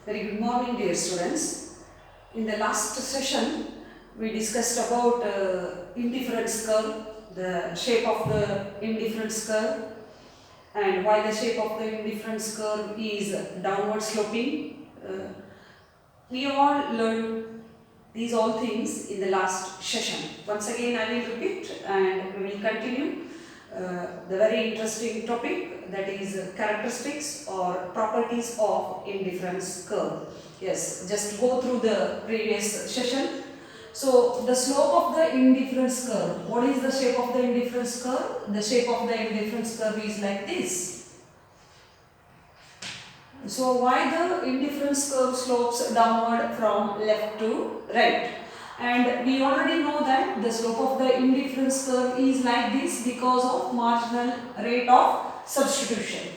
Very good morning, dear students. In the last session, we discussed about indifference curve, the shape of the indifference curve, and why the shape of the indifference curve is downward sloping. We all learned these all things in the last session. Once again, I will repeat and we will continue the very interesting topic, that is characteristics or properties of indifference curve. Yes, just go through the previous session. So the slope of the indifference curve, what is the shape of the indifference curve? The shape of the indifference curve is like this. So why the indifference curve slopes downward from left to right? And we already know that the slope of the indifference curve is like this because of marginal rate of substitution.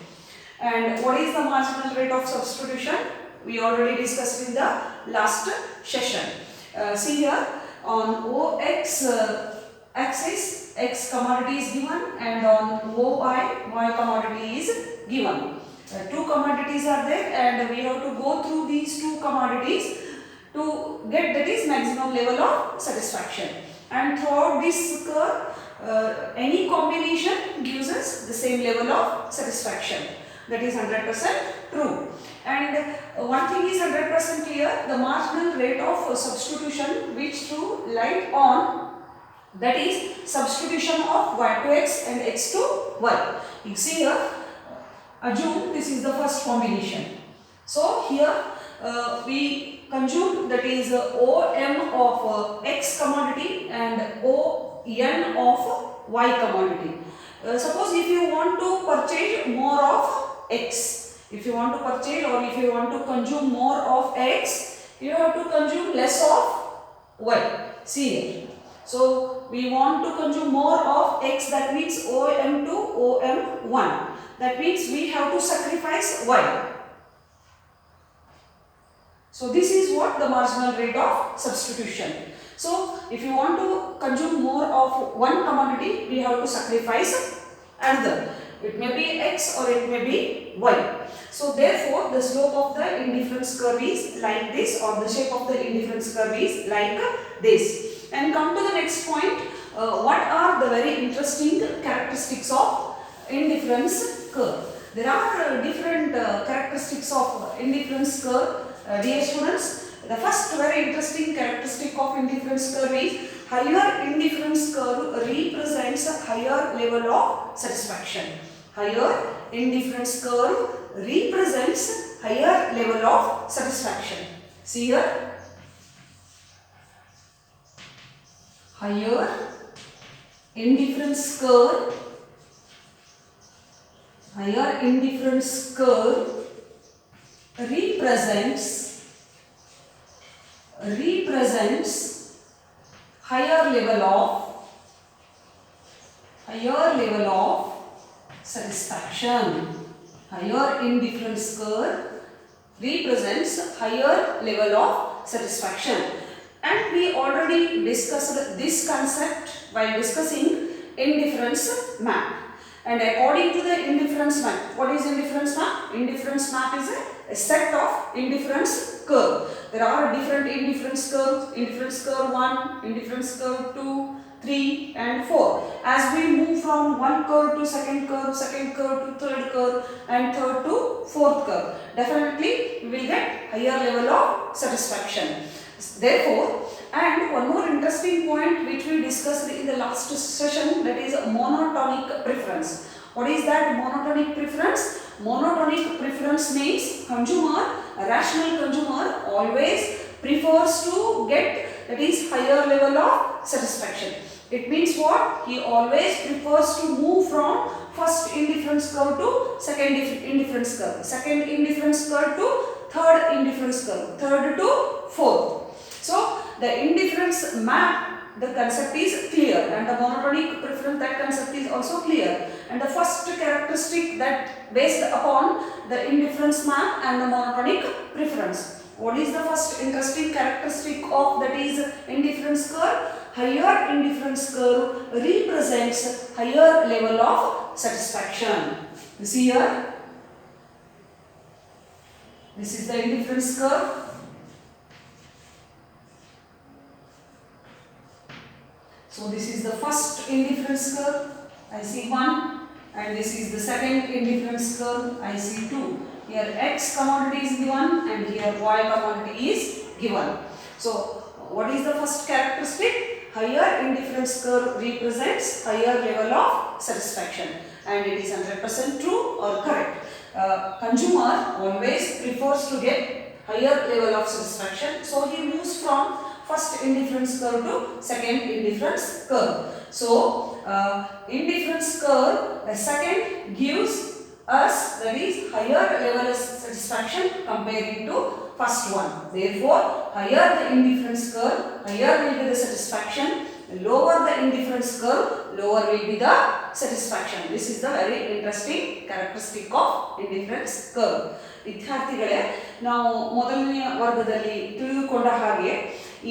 And what is the marginal rate of substitution? We already discussed in the last session. See here, on OX axis, X commodity is given, and on OY, Y commodity is given. Two commodities are there, and we have to go through these two commodities to get that is maximum level of satisfaction. And throughout this curve, any combination gives us the same level of satisfaction. That is 100% true. And one thing is 100% clear, the marginal rate of substitution which threw light on, that is substitution of y to x and x to y. You see here, assume this is the first combination. So here we conjugate, that is OM of X commodity and ON of Y commodity. Suppose if you want to purchase more of X, if you want to purchase or if you want to consume more of X, you have to consume less of Y. See here. So we want to consume more of X, that means OM to OM1. That means we have to sacrifice Y. So this is what the marginal rate of substitution. So if you want to consume more of one commodity, we have to sacrifice another. It may be X or it may be Y. So therefore the slope of the indifference curve is like this, or the shape of the indifference curve is like this. And come to the next point, what are the very interesting characteristics of indifference curve? There are different characteristics of indifference curve. Dear students, the first very interesting characteristic of indifference curve is higher indifference curve represents a higher level of satisfaction. Higher indifference curve represents higher level of satisfaction. See here. Higher indifference curve, higher indifference curve represents higher level of satisfaction. Higher indifference curve represents higher level of satisfaction. And we already discussed this concept while discussing indifference map. And according to the indifference map, what is indifference map? Indifference map is a set of indifference curve. There are different indifference curves, indifference curve 1, indifference curve 2, 3 and 4. As we move from one curve to second curve to third curve and third to fourth curve, definitely we will get higher level of satisfaction. Therefore, and one more interesting point which we discussed in the last session, that is monotonic preference. What is that monotonic preference? Monotonic preference means consumer, a rational consumer always prefers to get, that is higher level of satisfaction. It means what? He always prefers to move from first indifference curve to second indifference curve, second indifference curve to third indifference curve, third to fourth. So the indifference map, the concept is clear, and the monotonic preference, that concept is also clear. And the first characteristic that based upon the indifference map and the monotonic preference. What is the first interesting characteristic of that is indifference curve? Higher indifference curve represents higher level of satisfaction. You see here? This is the indifference curve. So this is the first indifference curve, I see 1, and this is the second indifference curve, I see 2. Here x commodity is given and here y commodity is given. So what is the first characteristic? Higher indifference curve represents higher level of satisfaction, and it is 100% true or correct. Consumer always prefers to get higher level of satisfaction, so he moves from first indifference curve to second indifference curve. So indifference curve, the second gives us, that is, higher level of satisfaction comparing to first one. Therefore, higher the indifference curve, higher will be the satisfaction. Lower the indifference curve, lower will be the satisfaction. This is the very interesting characteristic of indifference curve. ವಿದ್ಯಾರ್ಥಿಗಳೇ, ನಾವು ಮೊದಲನೆಯ ವರ್ಗದಲ್ಲಿ ತಿಳಿದುಕೊಂಡ ಹಾಗೆ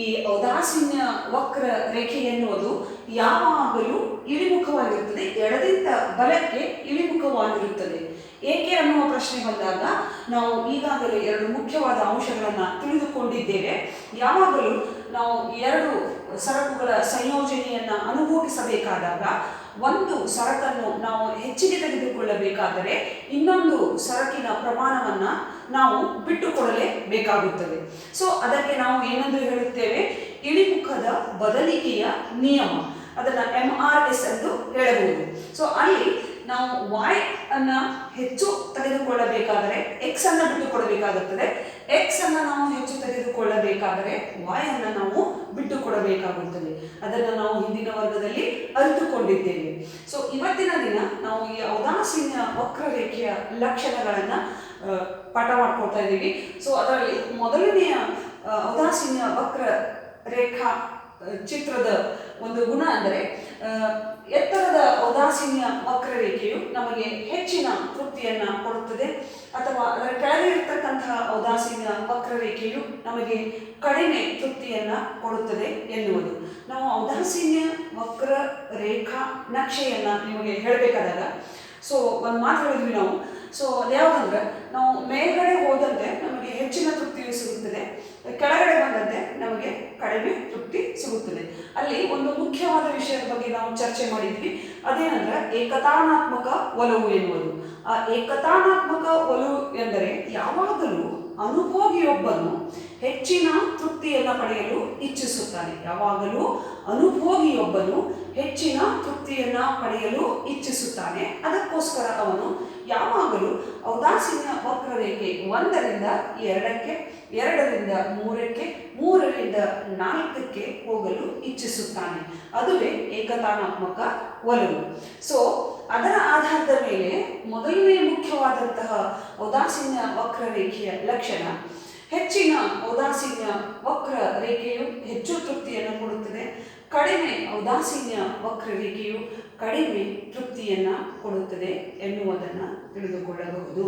ಈ ಔದಾಸೀನ್ಯ ವಕ್ರ ರೇಖೆ ಎನ್ನುವುದು ಯಾವಾಗಲೂ ಇಳಿಮುಖವಾಗಿರುತ್ತದೆ, ಎಡದಿಂದ ಬಲಕ್ಕೆ ಇಳಿಮುಖವಾಗಿರುತ್ತದೆ. ಏಕೆ ಅನ್ನುವ ಪ್ರಶ್ನೆ ಬಂದಾಗ ನಾವು ಈಗಾಗಲೇ ಎರಡು ಮುಖ್ಯವಾದ ಅಂಶಗಳನ್ನು ತಿಳಿದುಕೊಂಡಿದ್ದೇವೆ. ಯಾವಾಗಲೂ ನಾವು ಎರಡು ಸರಕುಗಳ ಸಂಯೋಜನೆಯನ್ನು ಅನುಭವಿಸಬೇಕಾದಾಗ ಒಂದು ಸರಕನ್ನು ನಾವು ಹೆಚ್ಚಿಗೆ ತೆಗೆದುಕೊಳ್ಳಬೇಕಾದರೆ ಇನ್ನೊಂದು ಸರಕಿನ ಪ್ರಮಾಣವನ್ನು ನಾವು ಬಿಟ್ಟುಕೊಡಲೇಬೇಕಾಗುತ್ತದೆ. ಸೊ ಅದಕ್ಕೆ ನಾವು ಏನೆಂದು ಹೇಳುತ್ತೇವೆ? ಇಳಿಮುಖದ ಬದಲಿಕೆಯ ನಿಯಮ. ಅದನ್ನು MRS ಎಂದು ಹೇಳಬಹುದು. ಸೊ ಅಲ್ಲಿ ನಾವು y ಅನ್ನು ಹೆಚ್ಚು ತೆಗೆದುಕೊಳ್ಳಬೇಕಾದರೆ x ಅನ್ನು ಬಿಟ್ಟುಕೊಡಬೇಕಾಗುತ್ತದೆ, x ಅನ್ನು ನಾವು ಹೆಚ್ಚು ತೆಗೆದುಕೊಳ್ಳಬೇಕಾದರೆ y ಅನ್ನು ನಾವು ಬಿಟ್ಟುಕೊಡಬೇಕಾಗುತ್ತದೆ. ಅದನ್ನು ನಾವು ಹಿಂದಿನ ವರ್ಗದಲ್ಲಿ ಅರಿತುಕೊಂಡಿದ್ದೇವೆ. ಸೊ ಇವತ್ತಿನ ದಿನ ನಾವು ಈ ಔದಾಸೀನ್ಯ ವಕ್ರರೇಖೆಯ ಲಕ್ಷಣಗಳನ್ನು ಪಾಠ ಮಾಡ್ಕೊಳ್ತಾ ಇದ್ದೀವಿ. ಸೊ ಅದರಲ್ಲಿ ಮೊದಲನೆಯ ಔದಾಸೀನ್ಯ ವಕ್ರ ರೇಖಾ ಚಿತ್ರದ ಒಂದು ಗುಣ ಅಂದರೆ ಎತ್ತರದ ಔದಾಸೀನ್ಯ ವಕ್ರರೇಖೆಯು ನಮಗೆ ಹೆಚ್ಚಿನ ತೃಪ್ತಿಯನ್ನು ಕೊಡುತ್ತದೆ, ಅಥವಾ ಅದರ ಕೆಳಗೆ ಇರತಕ್ಕಂತಹ ಔದಾಸೀನ್ಯ ವಕ್ರರೇಖೆಯು ನಮಗೆ ಕಡಿಮೆ ತೃಪ್ತಿಯನ್ನು ಕೊಡುತ್ತದೆ ಎನ್ನುವುದು. ನಾವು ಔದಾಸೀನ್ಯ ವಕ್ರ ರೇಖಾ ನಕ್ಷೆಯನ್ನು ನಿಮಗೆ ಹೇಳಬೇಕಾದಾಗ ಸೊ ಒಂದು ಮಾತು ಹೇಳಿದ್ವಿ ನಾವು. ಸೊ ಅದ್ಯಾವುದಂದ್ರೆ, ನಾವು ಮೇಲ್ಗಡೆ ಹೋದಂತೆ ನಮಗೆ ಹೆಚ್ಚಿನ ತೃಪ್ತಿಯು ಸಿಗುತ್ತದೆ, ಕೆಳಗಡೆ ಬಂದಂತೆ ನಮಗೆ ಕಡಿಮೆ ತೃಪ್ತಿ ಸಿಗುತ್ತದೆ. ಅಲ್ಲಿ ಒಂದು ಮುಖ್ಯವಾದ ವಿಷಯದ ಬಗ್ಗೆ ನಾವು ಚರ್ಚೆ ಮಾಡಿದ್ವಿ. ಅದೇನಂದ್ರೆ ಏಕತಾನಾತ್ಮಕ ಒಲವು ಎನ್ನುವುದು. ಆ ಏಕತಾನಾತ್ಮಕ ಒಲವು ಎಂದರೆ ಯಾವಾಗಲೂ ಅನುಭೋಗಿಯೊಬ್ಬನು ಹೆಚ್ಚಿನ ತೃಪ್ತಿಯನ್ನು ಪಡೆಯಲು ಇಚ್ಛಿಸುತ್ತಾನೆ. ಯಾವಾಗಲೂ ಅನುಭೋಗಿಯೊಬ್ಬನು ಹೆಚ್ಚಿನ ತೃಪ್ತಿಯನ್ನು ಪಡೆಯಲು ಇಚ್ಛಿಸುತ್ತಾನೆ. ಅದಕ್ಕೋಸ್ಕರ ಅವನು ಯಾವಾಗಲೂ ಔದಾಸೀನ್ಯ ವಕ್ರರೇಖೆ 1ರಿಂದ 2ಕ್ಕೆ, 2ರಿಂದ 3ಕ್ಕೆ, 3ರಿಂದ 4ಕ್ಕೆ ಹೋಗಲು ಇಚ್ಛಿಸುತ್ತಾನೆ. ಅದುವೇ ಏಕತಾನಾತ್ಮಕ ಒಲವು. ಸೊ ಅದರ ಆಧಾರದ ಮೇಲೆ ಮೊದಲನೇ ಮುಖ್ಯವಾದಂತಹ ಔದಾಸೀನ್ಯ ವಕ್ರರೇಖೆಯ ಲಕ್ಷಣ, ಹೆಚ್ಚಿನ ಔದಾಸೀನ್ಯ ವಕ್ರ ರೇಖೆಯು ಹೆಚ್ಚು ತೃಪ್ತಿಯನ್ನು ಕೊಡುತ್ತದೆ, ಕಡಿಮೆ ಔದಾಸೀನ್ಯ ವಕ್ರರೇಖೆಯು ಕಡಿಮೆ ತೃಪ್ತಿಯನ್ನು ಕೊಡುತ್ತದೆ ಎನ್ನುವುದನ್ನು ತಿಳಿದುಕೊಳ್ಳಬಹುದು.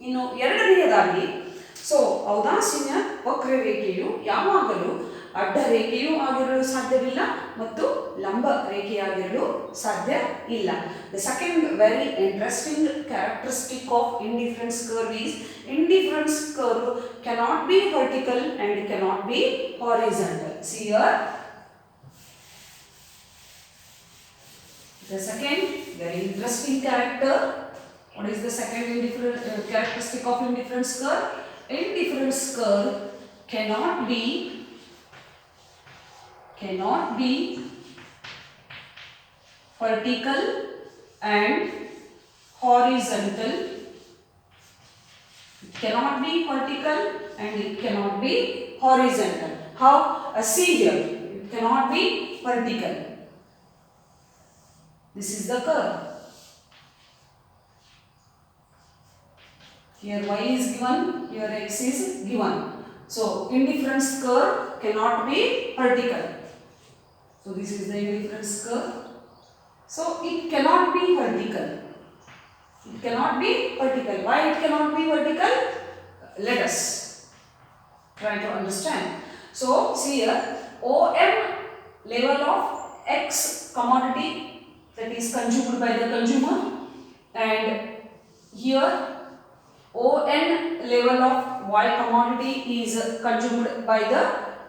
ಇನ್ನು ಎರಡನೆಯದಾಗಿ, ಸೊ ಔದಾಸೀನ್ಯ ವಕ್ರರೇಖೆಯು ಯಾವಾಗಲೂ ಅಡ್ಡ ರೇಖೆಯೂ ಆಗಿರಲು ಸಾಧ್ಯವಿಲ್ಲ ಮತ್ತು ಲಂಬ ರೇಖೆಯಾಗಿರಲು ಸಾಧ್ಯ ಇಲ್ಲ. The second very interesting characteristic of indifference curve is indifference curve cannot be vertical and cannot be horizontal. See here, the second very interesting character. What is the second characteristic of indifference curve? Indifference curve cannot be vertical and horizontal. It cannot be vertical and it cannot be horizontal. How? See here, it cannot be vertical. This is the curve. Here y is given, here x is given. So indifference curve cannot be vertical. So this is the indifference curve. So it cannot be vertical. It cannot be vertical. Why it cannot be vertical? Let us try to understand. So see here, OM level of X commodity, that is consumed by the consumer, and here ON level of Y commodity is consumed by the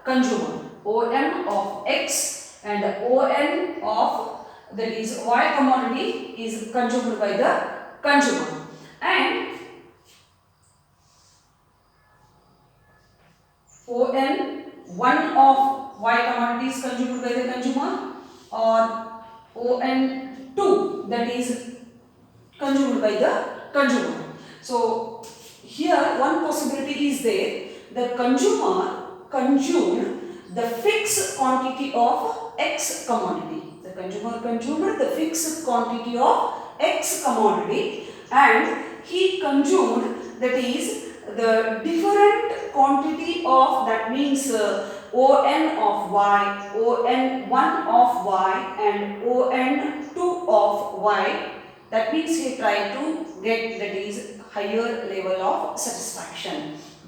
consumer. OM of X and ON of that is Y commodity is consumed by the consumer. And ON, one of Y commodity is consumed by the consumer, or ON2 that is consumed by the consumer. So here one possibility is there, the consumer consumed the fixed quantity of X commodity. The consumer consumed the fixed quantity of X commodity and he consumed, that is the different quantity of, that means ON of Y, ON1 of Y and ON2 of Y. That means he tried to get, that is higher level of satisfaction,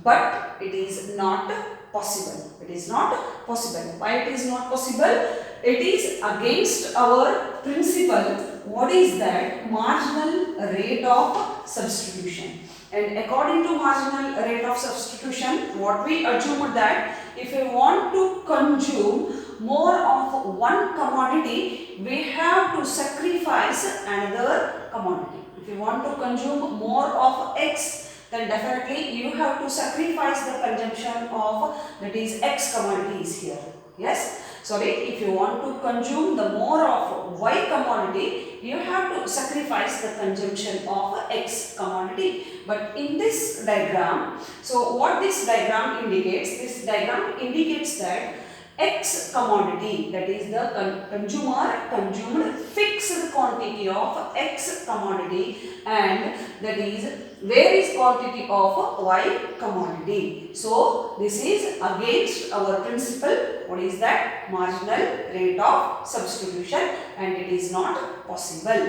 but it is not possible. It is not possible. Why it is not possible? It is against our principle. What is that? Marginal rate of substitution. And according to marginal rate of substitution, what we assumed that if we want to consume more of one commodity, we have to sacrifice another commodity. If you want to consume more of X, then definitely you have to sacrifice the consumption of, that is X commodities here. Yes? Sorry, if you want to consume the more of Y commodity, you have to sacrifice the consumption of X commodity. But in this diagram, so what this diagram indicates? This diagram indicates that X commodity, that is the consumer consumed fixed quantity of X commodity, and that is varies quantity of Y commodity. So this is against our principle. What is that? Marginal rate of substitution, and it is not possible.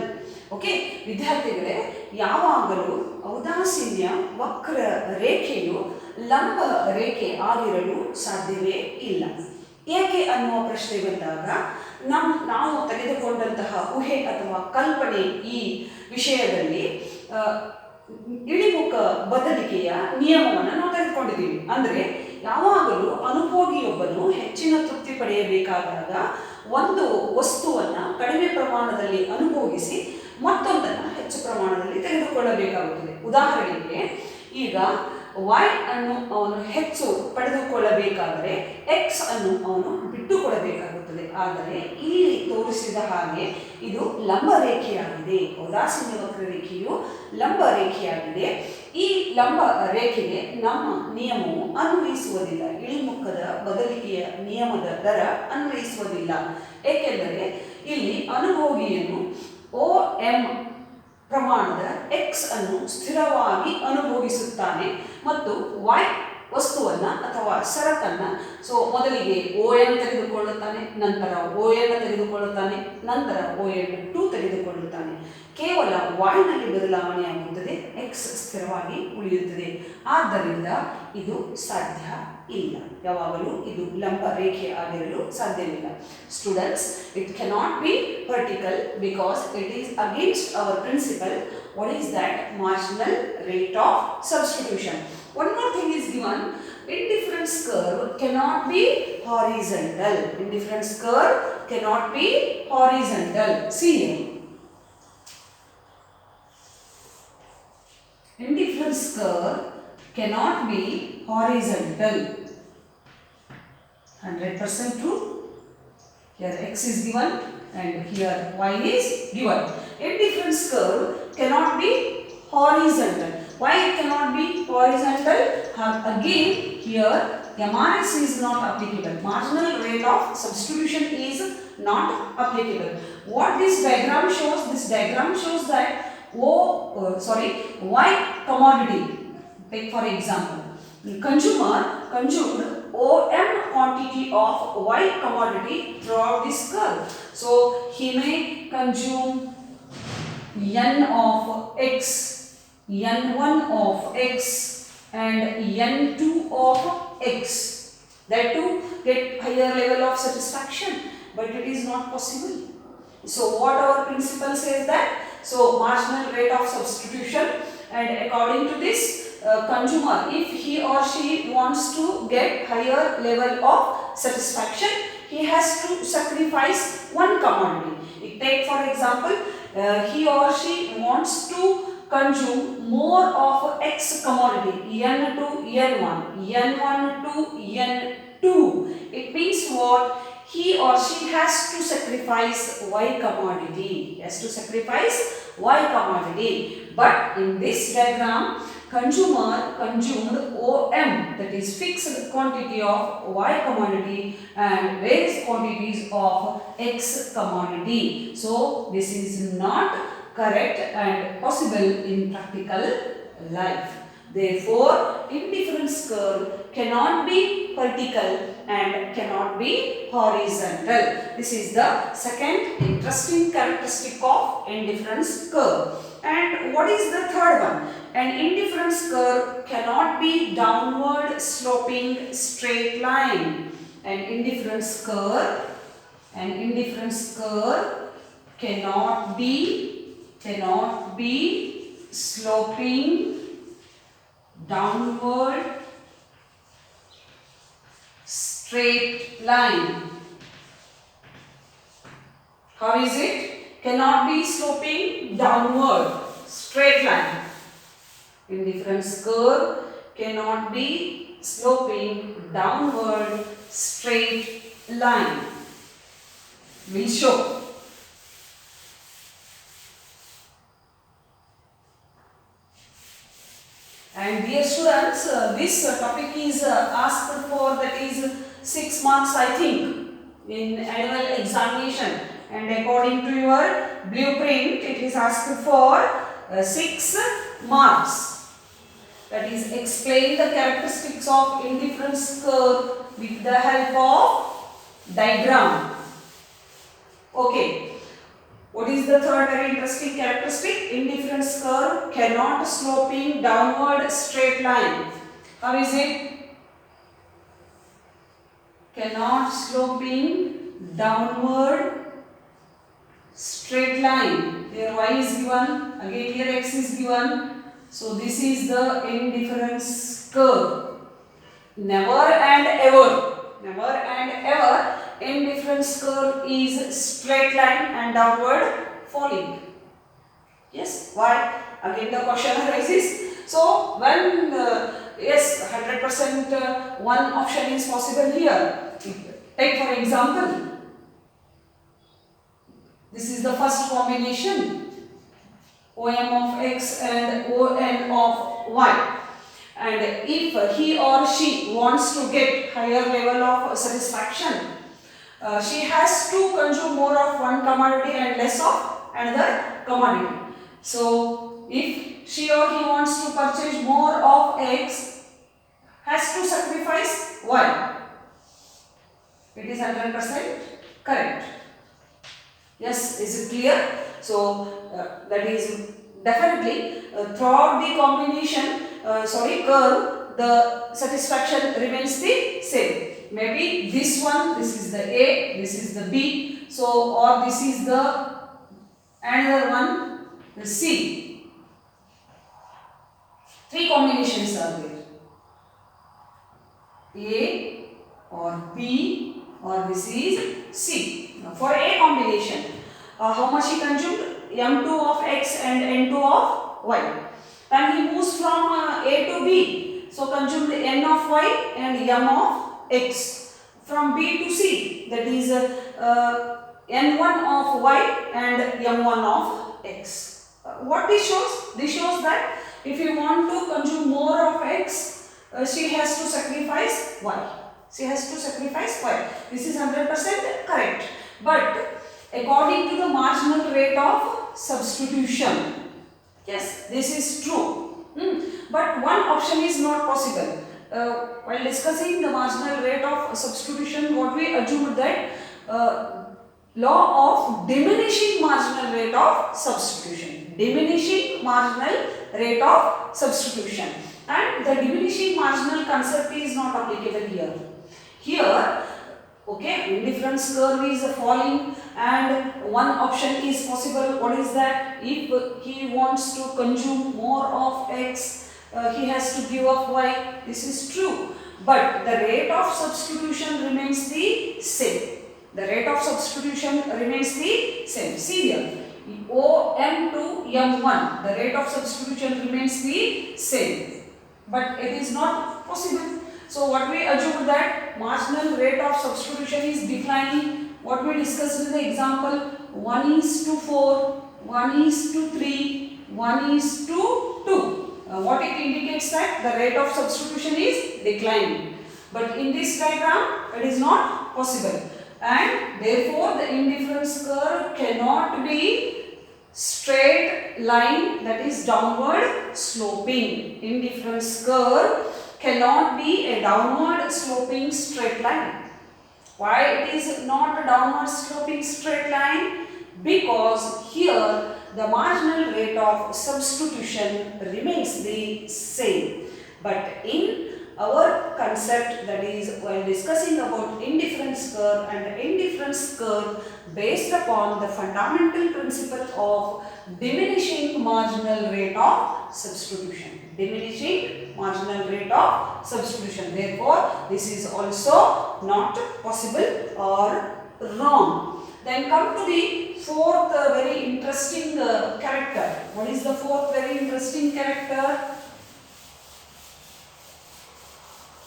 Okay ವಿದ್ಯಾರ್ಥಿಗಳೇ, ಯಾವಾಗಲೂ ಔದಾಸೀನ್ಯ ವಕ್ರ ರೇಖೆಯು ಲಂಬ ರೇಖೆ ಆಗಿರಲು ಸಾಧ್ಯವೇ ಇಲ್ಲ. ಏಕೆ ಅನ್ನುವ ಪ್ರಶ್ನೆ ಬಂದಾಗ ನಾವು ತೆಗೆದುಕೊಂಡಂತಹ ಊಹೆ ಅಥವಾ ಕಲ್ಪನೆ ಈ ವಿಷಯದಲ್ಲಿ ಇಳಿಮುಖ ಬದಲಿಕೆಯ ನಿಯಮವನ್ನು ನಾವು ತೆಗೆದುಕೊಂಡಿದ್ದೀವಿ. ಅಂದರೆ ಯಾವಾಗಲೂ ಅನುಭೋಗಿಯೊಬ್ಬನು ಹೆಚ್ಚಿನ ತೃಪ್ತಿ ಪಡೆಯಬೇಕಾದಾಗ ಒಂದು ವಸ್ತುವನ್ನು ಕಡಿಮೆ ಪ್ರಮಾಣದಲ್ಲಿ ಅನುಭೋಗಿಸಿ ಮತ್ತೊಂದನ್ನು ಹೆಚ್ಚು ಪ್ರಮಾಣದಲ್ಲಿ ತೆಗೆದುಕೊಳ್ಳಬೇಕಾಗುತ್ತದೆ. ಉದಾಹರಣೆಗೆ ಈಗ Y ಅನ್ನು ಅವನು ಹೆಚ್ಚು ಪಡೆದುಕೊಳ್ಳಬೇಕಾದರೆ X ಅನ್ನು ಅವನು ಬಿಟ್ಟುಕೊಡಬೇಕಾಗುತ್ತದೆ. ಆದರೆ ಇಲ್ಲಿ ತೋರಿಸಿದ ಹಾಗೆ ಇದು ಲಂಬ ರೇಖೆಯಾಗಿದೆ. ಔದಾಸೀನ್ಯ ವಕ್ರರೇಖೆಯು ಲಂಬ ರೇಖೆಯಾಗಿದೆ. ಈ ಲಂಬ ರೇಖೆಗೆ ನಮ್ಮ ನಿಯಮವು ಅನ್ವಯಿಸುವುದಿಲ್ಲ. ಇಳಿಮುಖದ ಬದಲಿಕೆಯ ನಿಯಮದ ದರ ಅನ್ವಯಿಸುವುದಿಲ್ಲ. ಏಕೆಂದರೆ ಇಲ್ಲಿ ಅನುಭೋಗಿಯನ್ನು OM ಪ್ರಮಾಣದ X ಅನ್ನು ಸ್ಥಿರವಾಗಿ ಅನುಭೋಗಿಸುತ್ತಾನೆ ಮತ್ತು Y ವಸ್ತುವನ್ನು ಅಥವಾ ಸರಕನ್ನು ಮೊದಲಿಗೆ ON ತೆಗೆದುಕೊಳ್ಳುತ್ತಾನೆ, ನಂತರ ON ತೆಗೆದುಕೊಳ್ಳುತ್ತಾನೆ, ನಂತರ ON2 ತೆಗೆದುಕೊಳ್ಳುತ್ತಾನೆ. ಕೇವಲ Y ನಲ್ಲಿ ಬದಲಾವಣೆಯಾಗುತ್ತದೆ, X ಸ್ಥಿರವಾಗಿ ಉಳಿಯುತ್ತದೆ. ಆದ್ದರಿಂದ ಇದು ಸಾಧ್ಯ ಇಲ್ಲ. ಯಾವಾಗಲೂ ಇದು ಲಂಬ ರೇಖೆ ಆಗಿರಲು ಸಾಧ್ಯವಿಲ್ಲ. Students, it cannot be vertical because it is against our principle. What is that? Marginal rate of substitution. One more thing is given. Indifference curve cannot be horizontal. Indifference curve cannot be horizontal. See here. Indifference curve cannot be horizontal. 100% true. Here X is given and here Y is given. Indifference curve cannot be horizontal. Why it cannot be horizontal? Again here MRS is not applicable. Marginal rate of substitution is not applicable. What this diagram shows? This diagram shows that Y commodity. Take for example, consumer consumed OM quantity of Y commodity throughout this curve. So he may consume N of X, N1 of X and N2 of X. That to get higher level of satisfaction, but it is not possible. So what our principle says that? So marginal rate of substitution, and according to this consumer, if he or she wants to get higher level of satisfaction, he has to sacrifice one commodity. Take for example, he or she wants to consume more of X commodity, N to N1, N1 to N2. It means what? He or she has to sacrifice Y commodity. Has to sacrifice Y commodity. But in this diagram, consumer consumed OM, that is fixed quantity of Y commodity and various quantities of X commodity. So this is not correct and possible in practical life. Therefore, indifference curve cannot be vertical and cannot be horizontal. This is the second interesting characteristic of indifference curve. And what is the third one? An indifference curve cannot be downward sloping straight line. An indifference curve cannot be sloping downward straight line. How is it? Cannot be sloping downward straight line. Indifference curve cannot be sloping downward straight line. We'll show. And dear students, this topic is asked for, that is 6 marks I think in annual examination, and according to your blueprint it is asked for 6 marks. That is, explain the characteristics of indifference curve with the help of diagram. Okay. What is the third very interesting characteristic? Indifference curve cannot sloping downward straight line. How is it? Cannot sloping downward straight line. Here y is given, again here x is given. So this is the indifference curve. Never and ever indifference curve is straight line and downward falling. Yes, why? Again the question arises. So when yes, 100% one option is possible here. Take for example, this is the first combination, OM of x and ON of y. And if he or she wants to get higher level of satisfaction, she has to consume more of one commodity and less of another commodity. So if she or he wants to purchase more of x, has to sacrifice y. It is 100% correct. Yes, is it clear? So that is definitely throughout the combination, curve, the satisfaction remains the same. Maybe this one, this is the A, this is the B, so or this is the another one, the C. 3 combinations are there. A or B or this is C. Now for A combination, how much he consumed? M2 of X and N2 of Y. Then he moves from A to B, so consumed N of Y and M of X. From B to C, that is N1 of Y and M1 of X. What this shows? This shows that if you want to consume more of X, she has to sacrifice Y. She has to sacrifice Y. This is 100% correct. But according to the marginal rate of substitution, yes, this is true. But one option is not possible. While discussing the marginal rate of substitution, what we assumed that law of diminishing marginal rate of substitution. Diminishing marginal rate of substitution. And the diminishing marginal concept is not applicable here. Here, okay, indifference curve is falling and one option is possible. What is that? If he wants to consume more of X, he has to give up y. This is true. But the rate of substitution remains the same. The rate of substitution remains the same. See here. OM to M1. The rate of substitution remains the same. But it is not possible. So what we assume that marginal rate of substitution is declining. What we discussed in the example, 1:4, 1:3, 1:2. What it indicates that the rate of substitution is declining. But in this diagram, it is not possible. And therefore, the indifference curve cannot be straight line, that is downward sloping. Indifference curve cannot be a downward sloping straight line. Why it is not a downward sloping straight line? Because here the marginal rate of substitution remains the same. But in our concept, that is while discussing about indifference curve and indifference curve based upon the fundamental principle of diminishing marginal rate of substitution. Diminishing marginal rate of substitution. Therefore, this is also not possible or wrong. Then come to the fourth very interesting character. What is the fourth very interesting character?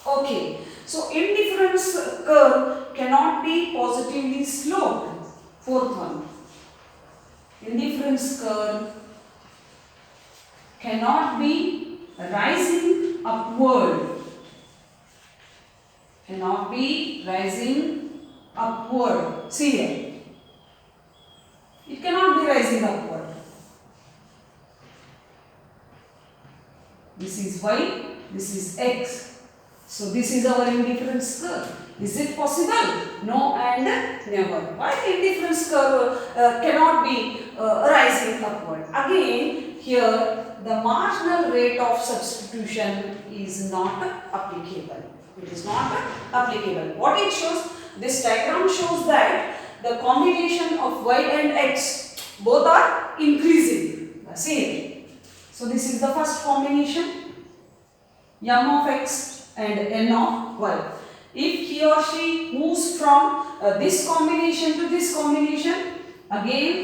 Okay, so indifference curve cannot be positively sloped. Fourth one. Indifference curve cannot be rising upward. Cannot be rising upward. See here. It cannot be rising upward. This is y, this is x. So this is our indifference curve. Is it possible? No and never. Why the indifference curve cannot be rising upward? Again, here the marginal rate of substitution is not applicable. It is not applicable. What it shows? This diagram shows that the combination of y and x both are increasing. See it. So this is the first combination, m of x and n of y. If he or she moves from this combination to this combination, again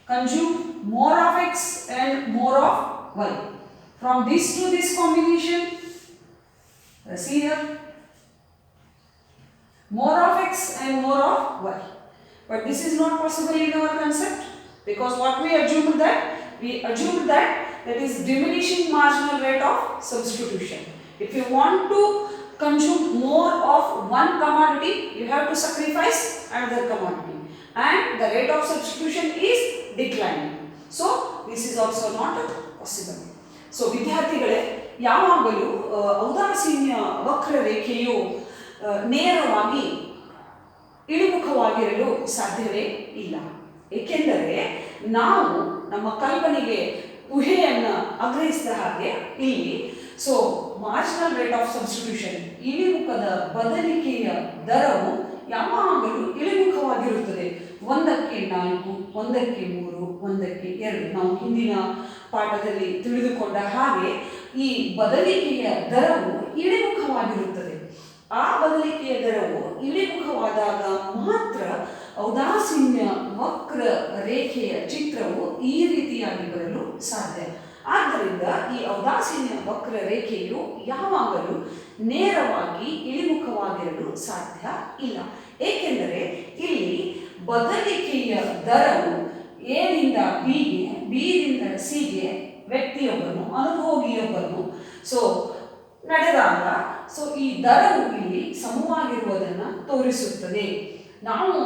conjugate more of x and more of y. From this to this combination, see here, more of x and more of y. But this is not possible in our concept, because what we assumed that? We assumed that is diminishing marginal rate of substitution. If you want to consume more of one commodity, you have to sacrifice another commodity, and the rate of substitution is declining. So this is also not possible. So ವಿದ್ಯಾರ್ಥಿಗಳೇ, ಯಾವಾಗಲೂ ಔದಾಸೀನ್ಯ ವಕ್ರರೇಖೆಯು ನೇರವಾಗಿ ಇಳಿಮುಖವಾಗಿರಲು ಸಾಧ್ಯವೇ ಇಲ್ಲ. ಏಕೆಂದರೆ ನಾವು ನಮ್ಮ ಕಲ್ಪನೆಗೆ ಊಹೆಯನ್ನು ಆಗ್ರಹಿಸಿದ ಹಾಗೆ ಇಲ್ಲಿ ಮಾರ್ಜಿನಲ್ ರೇಟ್ ಆಫ್ ಸಬ್ಸ್ಟಿಟ್ಯೂಷನ್, ಇಳಿಮುಖದ ಬದಲಿಕೆಯ ದರವು ಯಾವಾಗಲೂ ಇಳಿಮುಖವಾಗಿರುತ್ತದೆ. 1ಕ್ಕೆ 4, 1ಕ್ಕೆ 3, 1ಕ್ಕೆ 2. ನಾವು ಹಿಂದಿನ ಪಾಠದಲ್ಲಿ ತಿಳಿದುಕೊಂಡ ಹಾಗೆ ಈ ಬದಲಿಕೆಯ ದರವು ಇಳಿಮುಖವಾಗಿರುತ್ತದೆ. ಆ ಬದಲಿಕೆಯ ದರವು ಇಳಿಮುಖವಾದಾಗ ಮಾತ್ರ ಔದಾಸೀನ್ಯ ವಕ್ರ ರೇಖೆಯ ಚಿತ್ರವು ಈ ರೀತಿಯಾಗಿ ಬರಲು ಸಾಧ್ಯ. ಆದ್ದರಿಂದ ಈ ಔದಾಸೀನ್ಯ ವಕ್ರ ರೇಖೆಯು ಯಾವಾಗಲೂ ನೇರವಾಗಿ ಇಳಿಮುಖವಾಗಿರಲು ಸಾಧ್ಯ ಇಲ್ಲ. ಏಕೆಂದರೆ ಇಲ್ಲಿ ಬದಲಿಕೆಯ ದರವು ಎದಿಂದ ಬಿಗೆ, ಬಿಯಿಂದ ಸಿಗೆ ವ್ಯಕ್ತಿಯೊಬ್ಬನು, ಅನುಭೋಗಿಯೊಬ್ಬನು ನಡೆದಾಗ ಈ ದರವು ಇಲ್ಲಿ ಸಮವಾಗಿರುವುದನ್ನು ತೋರಿಸುತ್ತದೆ. ನಾವು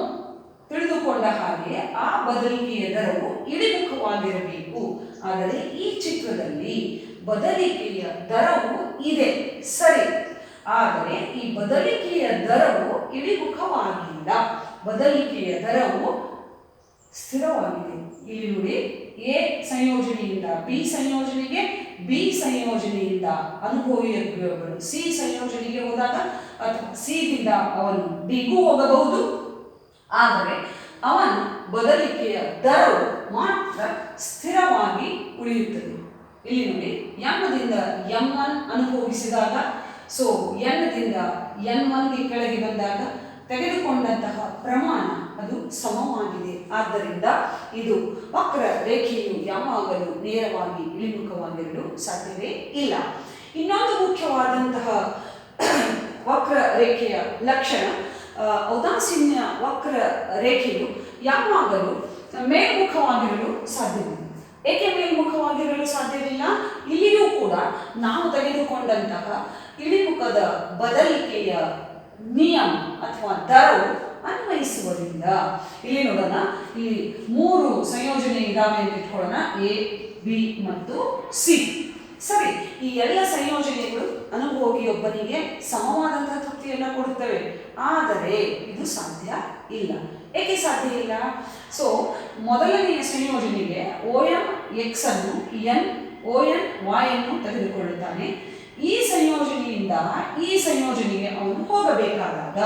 ತಿಳಿದುಕೊಂಡ ಹಾಗೆ ಆ ಬದಲಿಕೆಯ ದರವು ಇಳಿಮುಖವಾಗಿರಬೇಕು. ಆದರೆ ಈ ಚಿತ್ರದಲ್ಲಿ ಬದಲಿಕೆಯ ದರವು ಇದೆ, ಸರಿ. ಆದರೆ ಈ ಬದಲಿಕೆಯ ದರವು ಇಳಿಮುಖವಾಗಿಲ್ಲ. ಬದಲಿಕೆಯ ದರವು ಸ್ಥಿರವಾಗಿದೆ. ಇಲ್ಲಿ ನೋಡಿ, ಎ ಸಂಯೋಜನೆಯಿಂದ ಬಿ ಸಂಯೋಜನೆಗೆ, ಬಿ ಸಂಯೋಜನೆಯಿಂದ ಅನುಭವಿಯೊಬ್ಬರು ಸಿ ಸಂಯೋಜನೆಗೆ ಹೋದಾಗ ಅಥವಾ ಸಿದಿಂದ ಅವನು ಡಿಗೂ ಹೋಗಬಹುದು. ಆದರೆ ಅವನ ಬದಲಿಕೆಯ ದರವು ಮಾತ್ರ ಸ್ಥಿರವಾಗಿ ಉಳಿಯುತ್ತದೆ. ಇಲ್ಲಿ ನೋಡಿ m ದಿಂದ m1 ಅನುಭವಿಸಿದಾಗ ಸೊ n ದಿಂದ n1 ಗೆ ಕೆಳಗೆ ಬಂದಾಗ ತೆಗೆದುಕೊಂಡಂತಹ ಪ್ರಮಾಣ ಅದು ಸಮವಾಗಿದೆ. ಆದ್ದರಿಂದ ಇದು ವಕ್ರ ರೇಖೆಯು ಯಾವಾಗಲೂ ನೇರವಾಗಿ ಇಳಿಮುಖವಾಗಿರಲು ಸಾಧ್ಯವೇ ಇಲ್ಲ. ಇನ್ನೊಂದು ಮುಖ್ಯವಾದಂತಹ ವಕ್ರ ರೇಖೆಯ ಲಕ್ಷಣ ಔದಾಸೀನ್ಯ ವಕ್ರ ರೇಖೆಯು ಯಾವಾಗಲೂ ಮೇಲ್ಮುಖವಾಗಿರಲು ಸಾಧ್ಯವಿಲ್ಲ. ಏಕೆ ಮೇಲ್ಮುಖವಾಗಿರಲು ಸಾಧ್ಯವಿಲ್ಲ? ಇಲ್ಲಿಯೂ ಕೂಡ ನಾವು ತೆಗೆದುಕೊಂಡಂತಹ ಇಳಿಮುಖದ ಬದಲಿಕೆಯ ನಿಯಮ ಅಥವಾ ದರವು ಅನ್ವಯಿಸುವುದಿಲ್ಲ. ಇಲ್ಲಿ ನೋಡೋಣ, ಇಲ್ಲಿ 3 ಸಂಯೋಜನೆ ಇದಾವೆ ಅಂತ ಇಟ್ಕೊಳ್ಳೋಣ, ಎ ಬಿ ಮತ್ತು ಸಿ. ಸರಿ, ಈ ಎಲ್ಲ ಸಂಯೋಜನೆಗಳು ಅನುಭೋಗಿಯೊಬ್ಬನಿಗೆ ಸಮವಾದಂತಹ ತೃಪ್ತಿಯನ್ನು ಕೊಡುತ್ತವೆ. ಆದರೆ ಇದು ಸಾಧ್ಯ ಇಲ್ಲ. ಏಕೆ ಸಾಧ್ಯ ಇಲ್ಲ? ಸೊ ಮೊದಲನೆಯ ಸಂಯೋಜನೆಗೆ OM X ಅನ್ನು ON Y ಅನ್ನು ತೆಗೆದುಕೊಳ್ಳುತ್ತಾನೆ. ಈ ಸಂಯೋಜನೆಯಿಂದ ಈ ಸಂಯೋಜನೆಗೆ ಅವನು ಹೋಗಬೇಕಾದಾಗ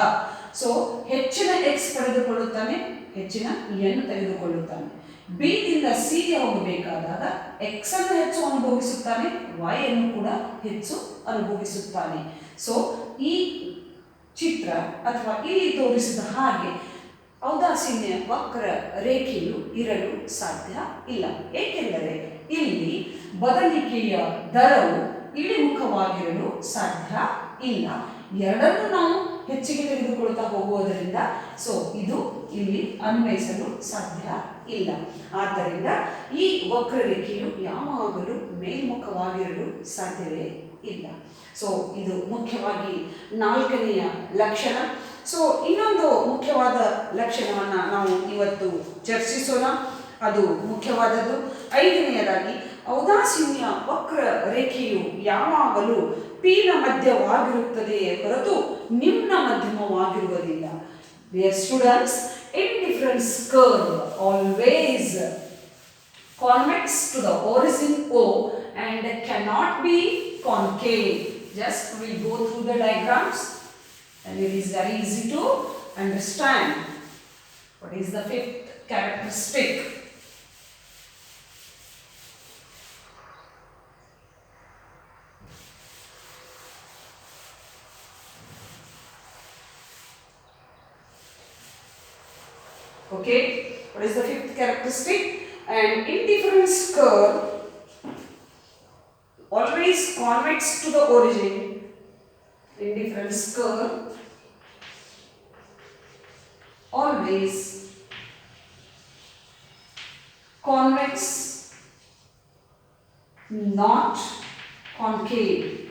ಸೊ ಹೆಚ್ಚಿನ x ಪಡೆದುಕೊಳ್ಳುತ್ತಾನೆ, ಹೆಚ್ಚಿನ n ತೆಗೆದುಕೊಳ್ಳುತ್ತಾನೆ. ಬಿ ದಿಂದ ಸಿ ಗೆ ಹೋಗಬೇಕಾದಾಗ x ಅನ್ನು ಹೆಚ್ಚು ಅನುಭವಿಸುತ್ತಾನೆ, y ಅನ್ನು ಕೂಡ ಹೆಚ್ಚು ಅನುಭವಿಸುತ್ತಾನೆ. ಸೊ ಈ ಚಿತ್ರ ಅಥವಾ ಇಲ್ಲಿ ತೋರಿಸಿದ ಹಾಗೆ ಔದಾಸೀನ್ಯ ವಕ್ರ ರೇಖೆಯು ಇರಲು ಸಾಧ್ಯ ಇಲ್ಲ. ಏಕೆಂದರೆ ಇಲ್ಲಿ ಬದಲಿಕೆಯ ದರವು ಇಳಿಮುಖವಾಗಿರಲು ಸಾಧ್ಯ ಇಲ್ಲ. ಎರಡನ್ನು ನಾವು ಹೆಚ್ಚಿಗೆ ತೆಗೆದುಕೊಳ್ತಾ ಹೋಗುವುದರಿಂದ ಸೊ ಇದು ಇಲ್ಲಿ ಅನ್ವಯಿಸಲು ಸಾಧ್ಯ ಇಲ್ಲ. ಆದ್ದರಿಂದ ಈ ವಕ್ರರೇಖೆಯು ಯಾವಾಗಲೂ ಮೇಲ್ಮುಖವಾಗಿರಲು ಸಾಧ್ಯವೇ ಇಲ್ಲ. ಸೊ ಇದು ಮುಖ್ಯವಾಗಿ 4ನೆಯ ಲಕ್ಷಣ. ಸೊ ಇನ್ನೊಂದು ಮುಖ್ಯವಾದ ಲಕ್ಷಣವನ್ನು ನಾವು ಇವತ್ತು ಚರ್ಚಿಸೋಣ. ಅದು ಮುಖ್ಯವಾದದ್ದು 5ನೆಯದಾಗಿ ಔದಾಸೀನ್ಯ ವಕ್ರ ರೇಖೆಯು ಯಾವಾಗಲೂ ಪಿನ ಮಧ್ಯವಾಗಿರುತ್ತದೆಯೇ ಹೊರತು ನಿಮ್ನ ಮಧ್ಯಮವಾಗಿರುವುದಿಲ್ಲ. Dear students, indifference curve always convex to the origin O and cannot be concave. Just we'll go through the diagrams and it is very easy to understand. What is the 5th characteristic? Okay, what is the 5th characteristic? An indifference curve always convex to the origin. Indifference curve always convex, not concave.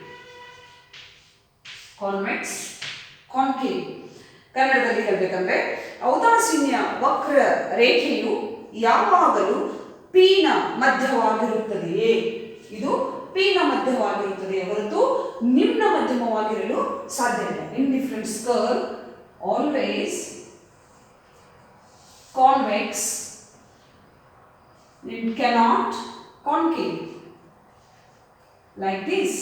Convex, concave. ಕನ್ನಡದಲ್ಲಿ ಹೇಳಬೇಕಂದ್ರೆ ಔದಾಸೀನ್ಯ ವಕ್ರ ರೇಖೆಯು ಯಾವಾಗಲೂ ಪಿನ ಮಧ್ಯವಾಗಿರುತ್ತದೆಯೇ, ಇದು ಪಿನ ಮಧ್ಯವಾಗಿರುತ್ತದೆ ಹೊರತು ನಿಮ್ನ ಮಧ್ಯಮವಾಗಿರಲು ಸಾಧ್ಯವಿಲ್ಲ. Indifference curve always convex, it cannot concave like this.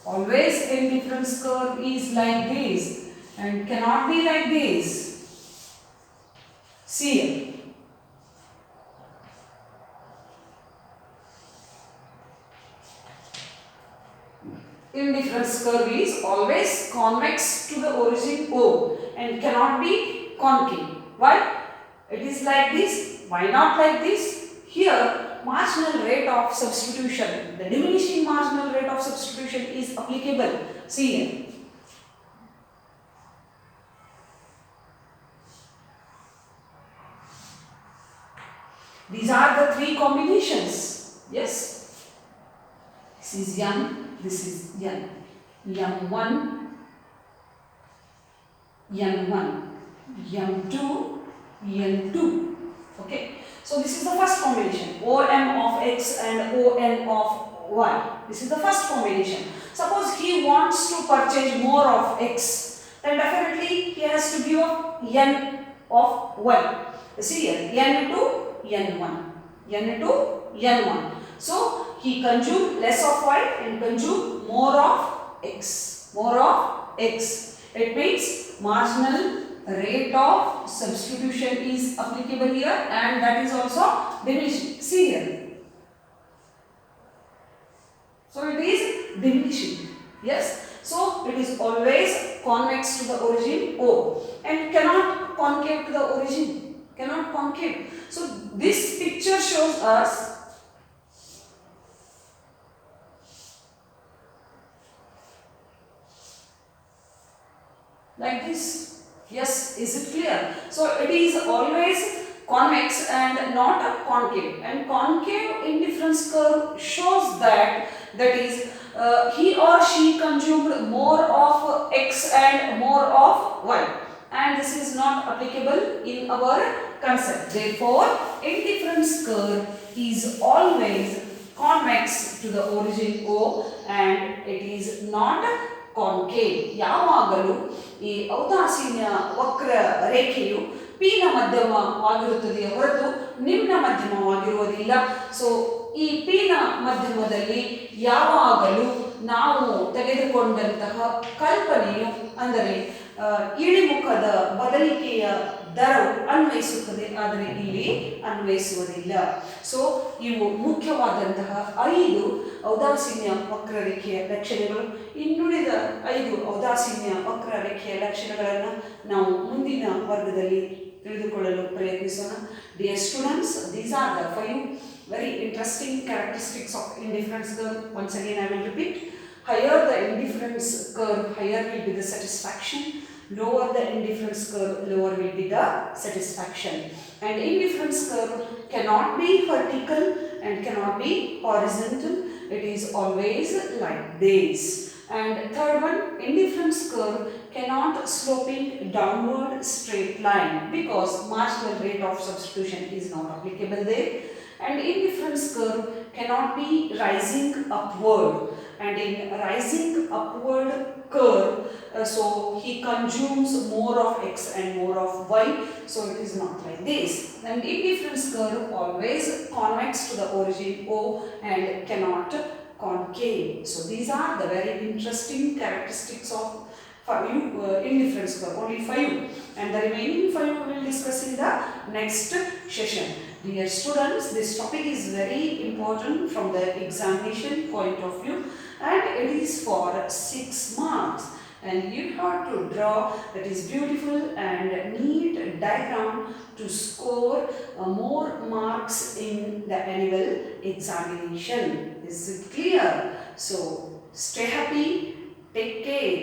Always indifference curve is like this and cannot be like this. See here. Indifference curve is always convex to the origin O and cannot be concave. Why? It is like this. Why not like this? Here, marginal rate of substitution, the diminishing marginal rate of substitution is applicable. See here. These are the 3 combinations. Yes. This is N, this is N. M1, N1, M2, N2. Okay. So this is the first combination, OM of X and ON of Y. This is the first combination. Suppose he wants to purchase more of X, then definitely he has to give up N of Y. See here, N to N1, N to N1. So he consume less of Y and consume more of X, more of X. It means marginal rate of substitution is applicable here and that is also diminishing. See here. So it is diminishing. Yes. So it is always convex to the origin O and cannot concave to the origin. Cannot concave. So this picture shows us like this. Yes, is it clear? So it is always convex and not concave. And concave indifference curve shows that is he or she consumed more of x and more of y. And this is not applicable in our concept. Therefore, indifference curve is always convex to the origin O and it is not concave. ಯಾವಾಗಲೂ ಈ ಔದಾಸೀನ್ಯ ವಕ್ರ ರೇಖೆಯು P ನ ಮಧ್ಯಮವಾಗಿರುತ್ತದೆ ಹೊರತು ನಿಮ್ನ ಮಧ್ಯಮವಾಗಿರುವುದಿಲ್ಲ. So ಈ P ನ ಮಧ್ಯಮದಲ್ಲಿ ಯಾವಾಗಲೂ ನಾವು ತೆಗೆದುಕೊಂಡಂತಹ ಕಲ್ಪನೆಯು ಅಂದರೆ ಇಳಿಮುಖದ ಬದಲಿಕೆಯ ದರವು ಅನ್ವಯಿಸುತ್ತದೆ, ಆದರೆ ಇಲ್ಲಿ ಅನ್ವಯಿಸುವುದಿಲ್ಲ. ಸೊ ಇವು ಮುಖ್ಯವಾದಂತಹ 5 ಔದಾಸೀನ್ಯ ವಕ್ರರೇಖೆಯ ಲಕ್ಷಣಗಳು. ಇನ್ನುಳಿದ 5 ಔದಾಸೀನ್ಯ ವಕ್ರರೇಖೆಯ ಲಕ್ಷಣಗಳನ್ನು ನಾವು ಮುಂದಿನ ವರ್ಗದಲ್ಲಿ ತಿಳಿದುಕೊಳ್ಳಲು ಪ್ರಯತ್ನಿಸೋಣ. Dear students, these are the 5 very interesting characteristics of indifference curve. Once again I will repeat. Higher the indifference curve, higher will be the satisfaction. Lower the indifference curve, lower will be the satisfaction. And indifference curve cannot be vertical and cannot be horizontal. It is always like this. And third one, indifference curve cannot sloping downward straight line because marginal rate of substitution is not applicable there. And indifference curve cannot be rising upward. And in rising upward curve, so he consumes more of x and more of y, so it is not like this. And indifference curve always convex to the origin O and cannot concave. So these are the very interesting characteristics of indifference curve, only 5, and the remaining 5 we will discuss in the next session. Dear students, this topic is very important from the examination point of view and it is for 6 marks. And you have to draw that is beautiful and neat diagram to score more marks in the annual examination. Is it clear? So stay happy, take care.